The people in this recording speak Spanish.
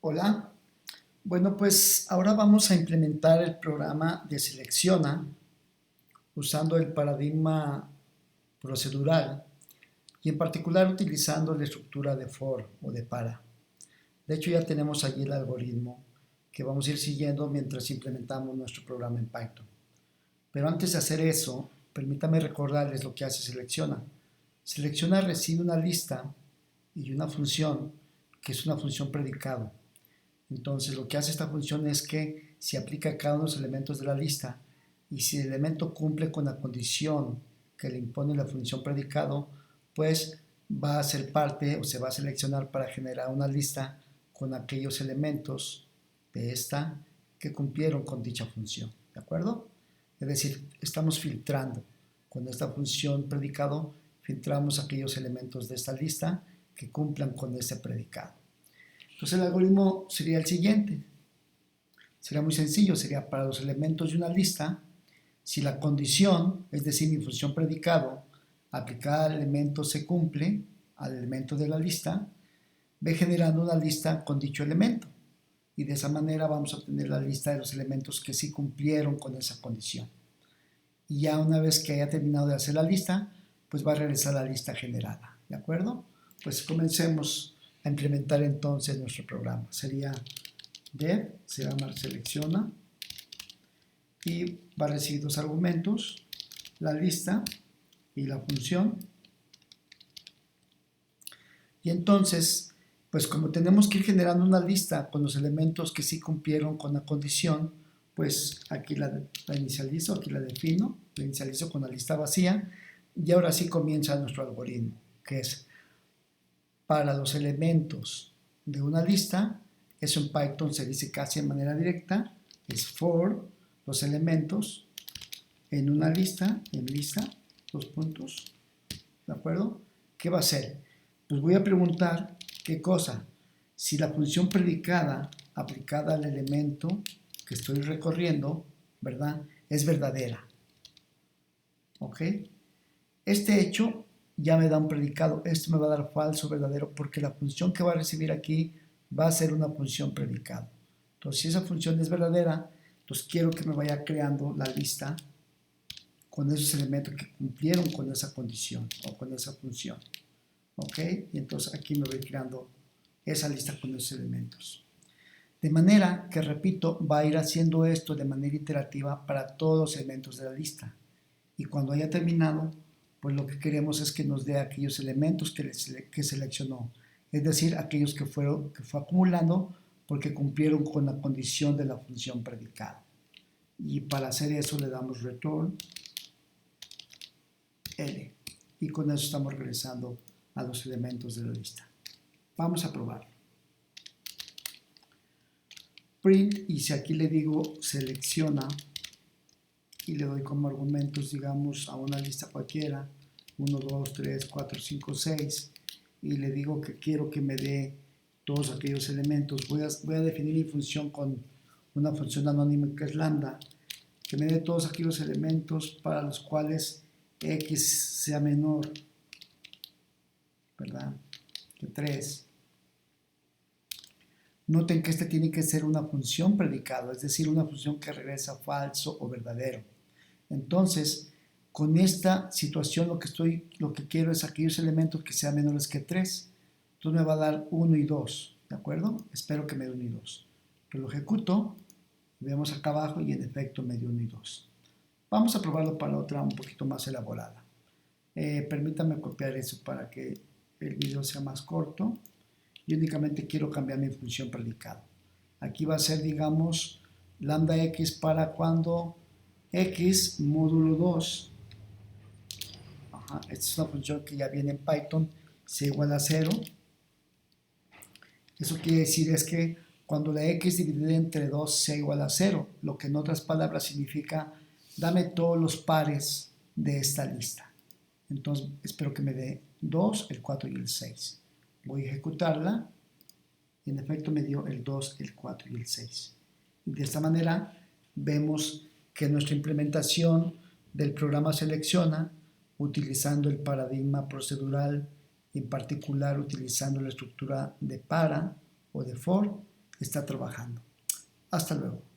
Hola, bueno pues ahora vamos a implementar el programa de Selecciona usando el paradigma procedural y en particular utilizando la estructura de for o de para. De hecho ya tenemos allí el algoritmo que vamos a ir siguiendo mientras implementamos nuestro programa en Python. Pero antes de hacer eso, permítame recordarles lo que hace Selecciona. Selecciona recibe una lista y una función que es una función predicado. Entonces lo que hace esta función es que si aplica cada uno de los elementos de la lista y si el elemento cumple con la condición que le impone la función predicado, pues va a ser parte o se va a seleccionar para generar una lista con aquellos elementos de esta que cumplieron con dicha función. ¿De acuerdo? Es decir, estamos filtrando. Con esta función predicado filtramos aquellos elementos de esta lista que cumplan con ese predicado. Entonces el algoritmo sería el siguiente. Sería muy sencillo, sería para los elementos de una lista, si la condición, es decir, mi función predicado, aplicada al elemento se cumple, al elemento de la lista, ve generando una lista con dicho elemento. Y de esa manera vamos a obtener la lista de los elementos que sí cumplieron con esa condición. Y ya una vez que haya terminado de hacer la lista, pues va a regresar la lista generada. ¿De acuerdo? Pues comencemos a implementar entonces nuestro programa. Sería dev, se llama selecciona y va a recibir dos argumentos, la lista y la función. Y entonces, pues como tenemos que ir generando una lista con los elementos que sí cumplieron con la condición, pues aquí la inicializo, aquí la defino, la inicializo con la lista vacía y ahora sí comienza nuestro algoritmo, que es para los elementos de una lista, eso en Python se dice casi de manera directa, es for los elementos en una lista, en lista, dos puntos, ¿de acuerdo? ¿Qué va a hacer? Pues voy a preguntar qué cosa, si la función predicada aplicada al elemento que estoy recorriendo, ¿verdad? Es verdadera, ¿ok? Este hecho ya me da un predicado, esto me va a dar falso o verdadero porque la función que va a recibir aquí va a ser una función predicado. Entonces, si esa función es verdadera, entonces quiero que me vaya creando la lista con esos elementos que cumplieron con esa condición o con esa función. ¿Ok? Y entonces aquí me voy creando esa lista con esos elementos. De manera que, repito, va a ir haciendo esto de manera iterativa para todos los elementos de la lista. Y cuando haya terminado, pues lo que queremos es que nos dé aquellos elementos que seleccionó. Es decir, aquellos que fue acumulando porque cumplieron con la condición de la función predicada. Y para hacer eso le damos return L. Y con eso estamos regresando a los elementos de la lista. Vamos a probarlo. Print, y si aquí le digo selecciona y le doy como argumentos, digamos, a una lista cualquiera, 1, 2, 3, 4, 5, 6, y le digo que quiero que me dé todos aquellos elementos. Voy a definir mi función con una función anónima que es lambda, que me dé todos aquellos elementos para los cuales x sea menor, ¿verdad?, que 3. Noten que este tiene que ser una función predicado, es decir, una función que regresa falso o verdadero. Entonces, con esta situación lo que quiero es aquellos elementos que sean menores que 3. Entonces me va a dar 1 y 2, ¿de acuerdo? Espero que me dé 1 y 2. Pero lo ejecuto, vemos acá abajo y en efecto me dio 1 y 2. Vamos a probarlo para otra un poquito más elaborada. Permítanme copiar eso para que el video sea más corto. Y únicamente quiero cambiar mi función predicado. Aquí va a ser, digamos, lambda x para cuando x módulo 2, esta es una función que ya viene en Python, sea igual a 0. Eso quiere decir es que cuando la x dividida entre 2 sea igual a 0, lo que en otras palabras significa dame todos los pares de esta lista. Entonces espero que me dé 2, el 4 y el 6. Voy a ejecutarla y en efecto me dio el 2, el 4 y el 6. Y de esta manera vemos que nuestra implementación del programa selecciona utilizando el paradigma procedural, en particular utilizando la estructura de para o de for, está trabajando. Hasta luego.